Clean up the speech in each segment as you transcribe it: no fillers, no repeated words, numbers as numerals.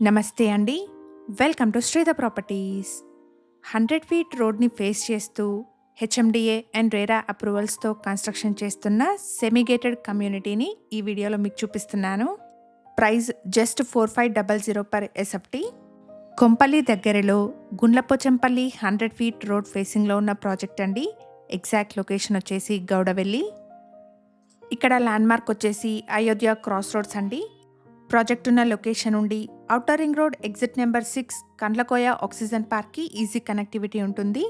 నమస్తే అండి. Welcome to Sridhar properties. 100 feet రోడ్‌ని ఫేస్ చేస్తూ హెచ్ఎండిఏ అండ్ రేరా అప్రూవల్స్‌తో కన్‌స్ట్రక్షన్ చేస్తున్న సెమీ గేటెడ్ కమ్యూనిటీని ఈ వీడియోలో మీకు చూపిస్తున్నాను. Price just 4500 per SFT. Kompally దగ్గరలో గుండ్లపోచంపల్లి 100 ఫీట్ రోడ్ ఫేసింగ్‌లో ఉన్న ప్రాజెక్ట్ అండి. ఎగ్జాక్ట్ లొకేషన్ వచ్చేసి గౌడవెల్లి. ఇక్కడ ల్యాండ్‌మార్క్ వచ్చేసి అయోధ్య క్రాస్ రోడ్స్ అండి. ప్రాజెక్ట్ ఉన్న లొకేషన్ నుండి outer ring road exit number 6 Kandlakoya oxygen పార్క్కి ఈజీ కనెక్టివిటీ ఉంటుంది.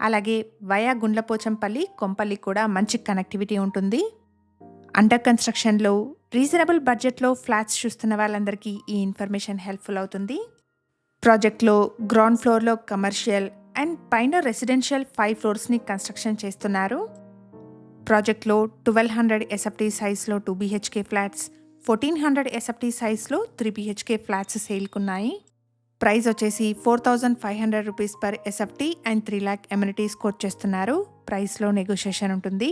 అలాగే వయా గుండ్లపోచంపల్లి కొంపల్లి కూడా మంచి కనెక్టివిటీ ఉంటుంది. అండర్ కన్స్ట్రక్షన్లో రీజనబుల్ బడ్జెట్లో ఫ్లాట్స్ చూస్తున్న వాళ్ళందరికీ ఈ ఇన్ఫర్మేషన్ హెల్ప్ఫుల్ అవుతుంది. ప్రాజెక్ట్లో గ్రౌండ్ ఫ్లోర్లో కమర్షియల్ అండ్ పైన రెసిడెన్షియల్ 5 ఫ్లోర్స్ని కన్స్ట్రక్షన్ చేస్తున్నారు. ప్రాజెక్ట్లో 1200 ఎస్ఎఫ్టీ సైజ్లో 2 BHK ఫ్లాట్స్, 1400 ఎస్ఎఫ్టీ సైజ్లో 3 BHK ఫ్లాట్స్ సేల్కున్నాయి. ప్రైస్ వచ్చేసి 4500 rupees per SFT and 3 lakh amenities quote చేస్తున్నారు. ప్రైస్లో నెగోషియేషన్ ఉంటుంది.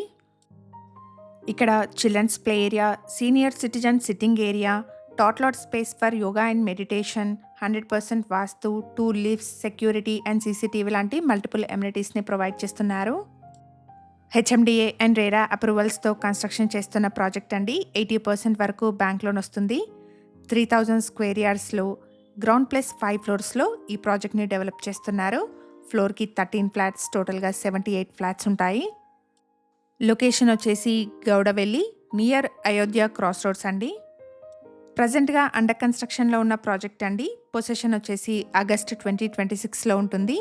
ఇక్కడ children's play area, senior citizen sitting area, tot lot space for yoga and meditation, 100% vastu, 2 lifts, security and CCTV లాంటి multiple ఎమ్యూనిటీస్ని provide చేస్తున్నారు. HMDA and RERA అప్రూవల్స్తో construction చేస్తున్న project అండి. 80% వరకు బ్యాంక్ లోన్ వస్తుంది. 3000 స్క్వేర్ యార్డ్స్లో గ్రౌండ్ ప్లస్ 5 ఫ్లోర్స్లో ఈ ప్రాజెక్ట్ని డెవలప్ చేస్తున్నారు. ఫ్లోర్కి 13 ఫ్లాట్స్, టోటల్గా 78 ఫ్లాట్స్ ఉంటాయి. లొకేషన్ వచ్చేసి Gowdavelli near Ayodhya cross roads అండి. ప్రజెంట్గా అండర్ కన్స్ట్రక్షన్లో ఉన్న ప్రాజెక్ట్ అండి. పొసెషన్ వచ్చేసి ఆగస్ట్ 2026లో ఉంటుంది.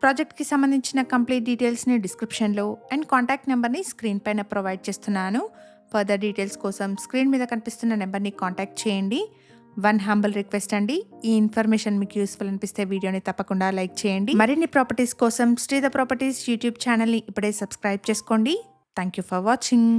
ప్రాజెక్ట్కి సంబంధించిన కంప్లీట్ డీటెయిల్స్ని డిస్క్రిప్షన్లో అండ్ కాంటాక్ట్ నెంబర్ని స్క్రీన్ పైన ప్రొవైడ్ చేస్తున్నాను. ఫర్దర్ డీటెయిల్స్ కోసం స్క్రీన్ మీద కనిపిస్తున్న నెంబర్ని కాంటాక్ట్ చేయండి. వన్ హంబుల్ రిక్వెస్ట్ అండి, ఈ ఇన్ఫర్మేషన్ మీకు యూస్ఫుల్ అనిపిస్తే వీడియోని తప్పకుండా లైక్ చేయండి. మరిన్ని ప్రాపర్టీస్ కోసం శ్రీధర్ ప్రాపర్టీస్ యూట్యూబ్ ఛానల్ని ఇప్పుడే సబ్స్క్రైబ్ చేసుకోండి. Thank you for watching.